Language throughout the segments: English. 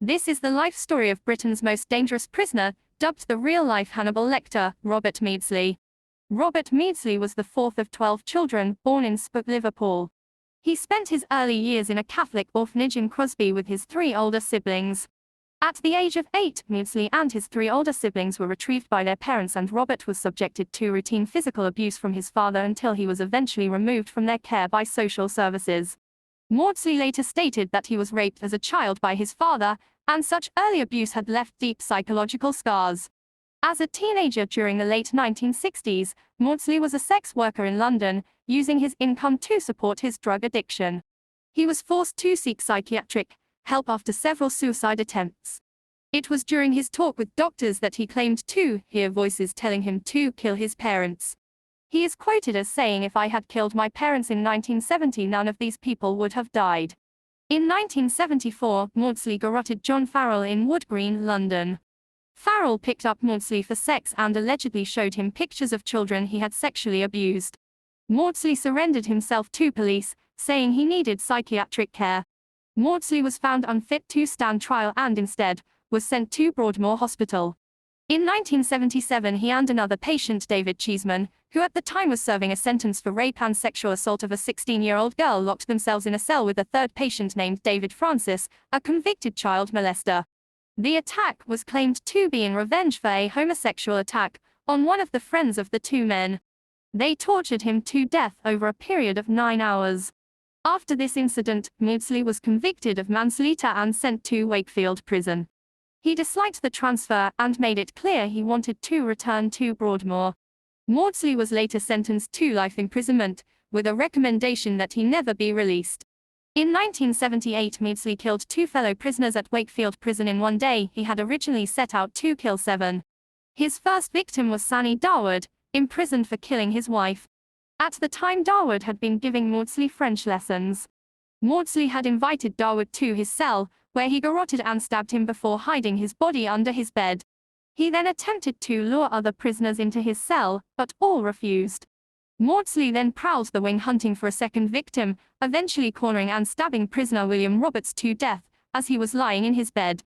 This is the life story of Britain's most dangerous prisoner, dubbed the real-life Hannibal Lecter, Robert Maudsley. Robert Maudsley was the fourth of 12 children, born in Spoke, Liverpool. He spent his early years in a Catholic orphanage in Crosby with his 3 older siblings. At the age of 8, Maudsley and his 3 older siblings were retrieved by their parents, and Robert was subjected to routine physical abuse from his father until he was eventually removed from their care by social services. Maudsley later stated that he was raped as a child by his father, and such early abuse had left deep psychological scars. As a teenager during the late 1960s, Maudsley was a sex worker in London, using his income to support his drug addiction. He was forced to seek psychiatric help after several suicide attempts. It was during his talk with doctors that he claimed to hear voices telling him to kill his parents. He is quoted as saying, "If I had killed my parents in 1970, none of these people would have died." In 1974, Maudsley garroted John Farrell in Wood Green, London. Farrell picked up Maudsley for sex and allegedly showed him pictures of children he had sexually abused. Maudsley surrendered himself to police, saying he needed psychiatric care. Maudsley was found unfit to stand trial and instead was sent to Broadmoor Hospital. In 1977, he and another patient, David Cheeseman, who at the time was serving a sentence for rape and sexual assault of a 16-year-old girl, locked themselves in a cell with a third patient named David Francis, a convicted child molester. The attack was claimed to be in revenge for a homosexual attack on one of the friends of the 2 men. They tortured him to death over a period of 9 hours. After this incident, Maudsley was convicted of manslaughter and sent to Wakefield prison. He disliked the transfer and made it clear he wanted to return to Broadmoor. Maudsley was later sentenced to life imprisonment, with a recommendation that he never be released. In 1978, Maudsley killed 2 fellow prisoners at Wakefield prison in one day. He had originally set out to kill 7. His first victim was Sani Dawood, imprisoned for killing his wife. At the time, Dawood had been giving Maudsley French lessons. Maudsley had invited Dawood to his cell, where he garroted and stabbed him before hiding his body under his bed. He then attempted to lure other prisoners into his cell, but all refused. Maudsley then prowled the wing hunting for a second victim, eventually cornering and stabbing prisoner William Roberts to death as he was lying in his bed.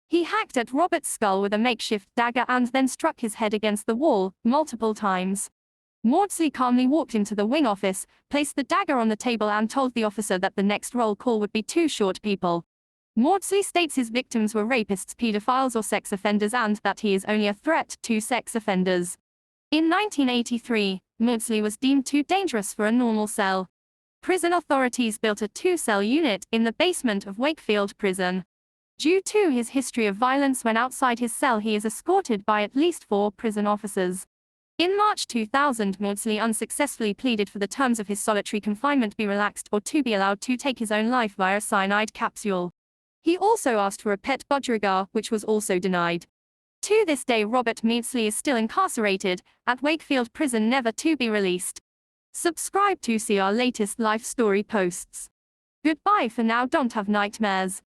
He hacked at Roberts' skull with a makeshift dagger and then struck his head against the wall multiple times. Maudsley calmly walked into the wing office, placed the dagger on the table and told the officer that the next roll call would be 2 short people. Maudsley states his victims were rapists, pedophiles or sex offenders, and that he is only a threat to sex offenders. In 1983, Maudsley was deemed too dangerous for a normal cell. Prison authorities built a 2-cell unit in the basement of Wakefield prison. Due to his history of violence when outside his cell, he is escorted by at least 4 prison officers. In March 2000, Maudsley unsuccessfully pleaded for the terms of his solitary confinement be relaxed or to be allowed to take his own life via a cyanide capsule. He also asked for a pet budgerigar, which was also denied. To this day, Robert Maudsley is still incarcerated at Wakefield prison, never to be released. Subscribe to see our latest life story posts. Goodbye for now, don't have nightmares.